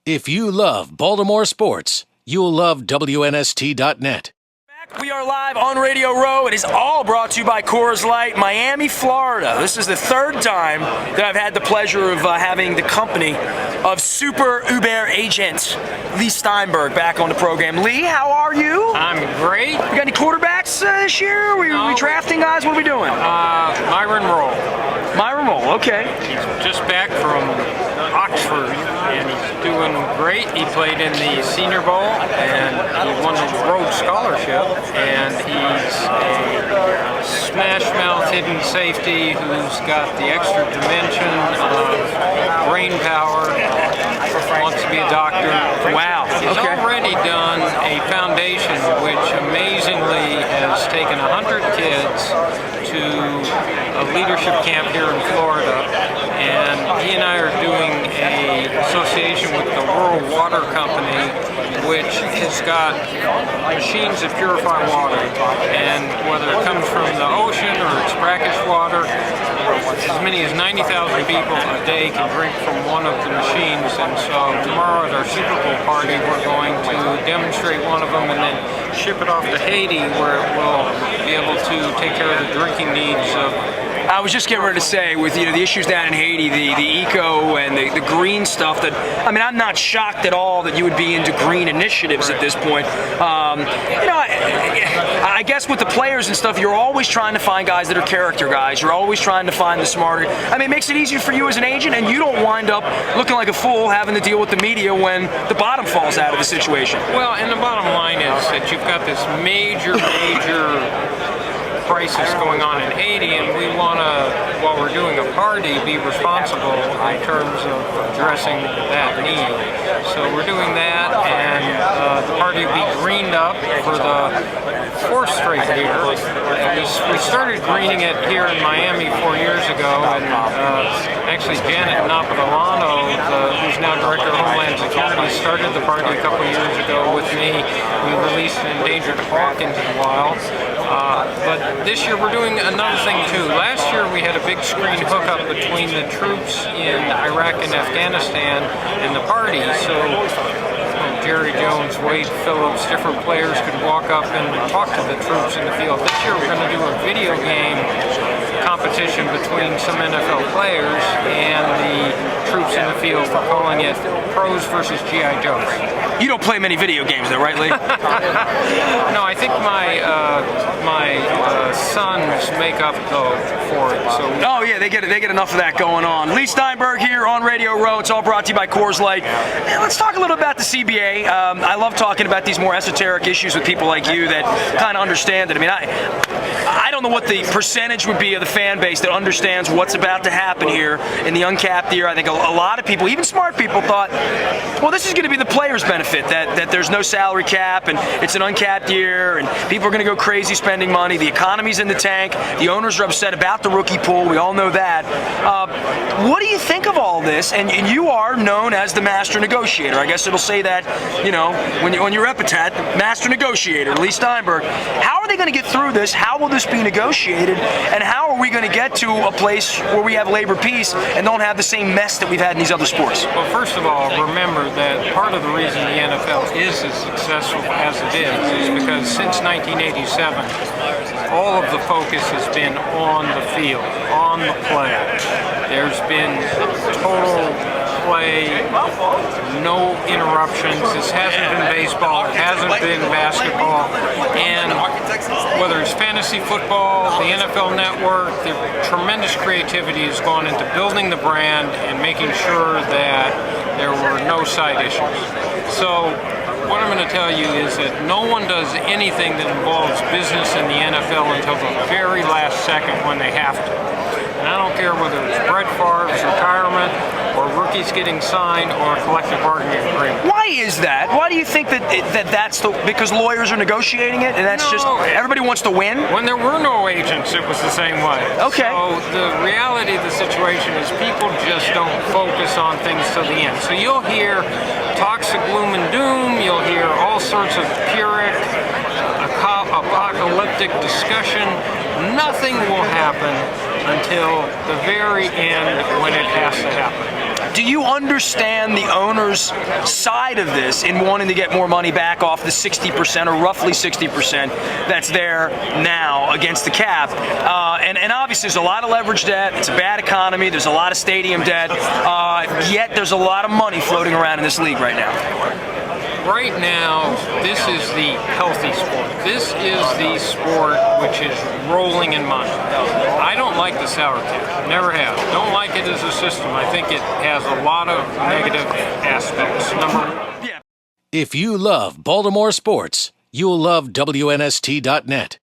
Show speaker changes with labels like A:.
A: If you love Baltimore sports, you'll love WNST.net.
B: We are live on Radio Row. It is all brought to you by Coors Light, Miami, Florida. This is the third time that I've had the pleasure of having the company of super Uber agent Leigh Steinberg back on the program. Leigh, how are you?
C: I'm great.
B: You got any quarterbacks this year? We drafting guys? What are we doing?
C: Myron Roll.
B: Myron Roll, okay.
C: He's just back from Oxford, and he's doing great. He played in the Senior Bowl, and he won the Rhodes Scholarship, and he's a smash-mouth hidden safety who's got the extra dimension of brain power, wants to be a doctor.
B: Wow.
C: He's already done a foundation which amazingly has taken 100 kids to a leadership camp here in Florida, and he and I are doing an association with the Rural Water Company, which has got machines that purify water, and whether it comes from the ocean or it's brackish water, as many as 90,000 people a day can drink from one of the machines. And so tomorrow at our Super Bowl party, we're going to demonstrate one of them and then ship it off to Haiti, where it will be able to take care of the drinking needs of.
B: I was just getting ready to say, with the issues down in Haiti, the eco and the green stuff, that I'm not shocked at all that you would be into green initiatives at this point. I guess with the players and stuff, you're always trying to find guys that are character guys. You're always trying to find the smarter. It makes it easier for you as an agent, and you don't wind up looking like a fool having to deal with the media when the bottom falls out of the situation.
C: Well, and the bottom line is that you've got this major crisis going on in Haiti, and we want to, while we're doing a party, be responsible in terms of addressing that need. So we're doing that, and the party will be greened up for the fourth straight year. We started greening it here in Miami 4 years ago, and actually Janet Napolitano, who's now Director of Homeland Security, started the party a couple years ago with me. We released an endangered hawk into the wild. But this year we're doing another thing too. Last year we had a big screen hookup between the troops in Iraq and Afghanistan and the party, so Jerry Jones, Wade Phillips, different players could walk up and talk to the troops in the field. This year we're going to do a video game competition between some NFL players and the troops in the field. We're calling it Pros versus G.I. Joes.
B: You don't play many video games though, right, Leigh?
C: No, I think my sons make up though for it. So
B: they get enough of that going on. Leigh Steinberg here on Radio Row. It's all brought to you by Coors Light. Let's talk a little about the CBA. I love talking about these more esoteric issues with people like you that kind of understand it. I don't know what the percentage would be of the fan base that understands what's about to happen here in the uncapped year. I think a lot of people, even smart people, thought, well, this is going to be the players' benefit, that there's no salary cap and it's an uncapped year and people are going to go crazy spending money. The economy's in the tank. The owners are upset about the rookie pool. We all know that. What do you think of all this? And you are known as the master negotiator. I guess it'll say that, on your epitaph, master negotiator, Leigh Steinberg. How are they going to get through this? How will this be negotiated? And how are we going to get to a place where we have labor peace and don't have the same mess that we've had in these other sports?
C: Well, first of all, remember that part of the reason the NFL is as successful as it is because since 1987, all of the focus has been on the field, on the play. There's been total play, no interruptions. This hasn't been baseball, it hasn't been basketball, and whether it's fantasy football, the NFL Network, the tremendous creativity has gone into building the brand and making sure that there were no side issues. So what I'm going to tell you is that no one does anything that involves business in the NFL until the very last second when they have to. And I don't care whether it's Brett Favre's retirement or rookies getting signed or a collective bargaining agreement.
B: Why is that? Why do you think that's because lawyers are negotiating it and that's just everybody wants to win?
C: When there were no agents, it was the same way.
B: Okay.
C: So the reality of the situation is people just don't focus on things till the end. So you'll hear talks of gloom and doom, you'll hear all sorts of pyrrhic, apocalyptic discussion. Nothing will happen until the very end when it has to happen.
B: Do you understand the owner's side of this in wanting to get more money back off the 60% or roughly 60% that's there now against the cap? And obviously there's a lot of leverage debt. It's a bad economy. There's a lot of stadium debt. Yet there's a lot of money floating around in this league right now.
C: Right now, this is the healthy sport. This is the sport which is rolling in money. I don't like the salary cap. Never have. Don't like it as a system. I think it has a lot of negative aspects.
A: If you love Baltimore sports, you'll love WNST.net.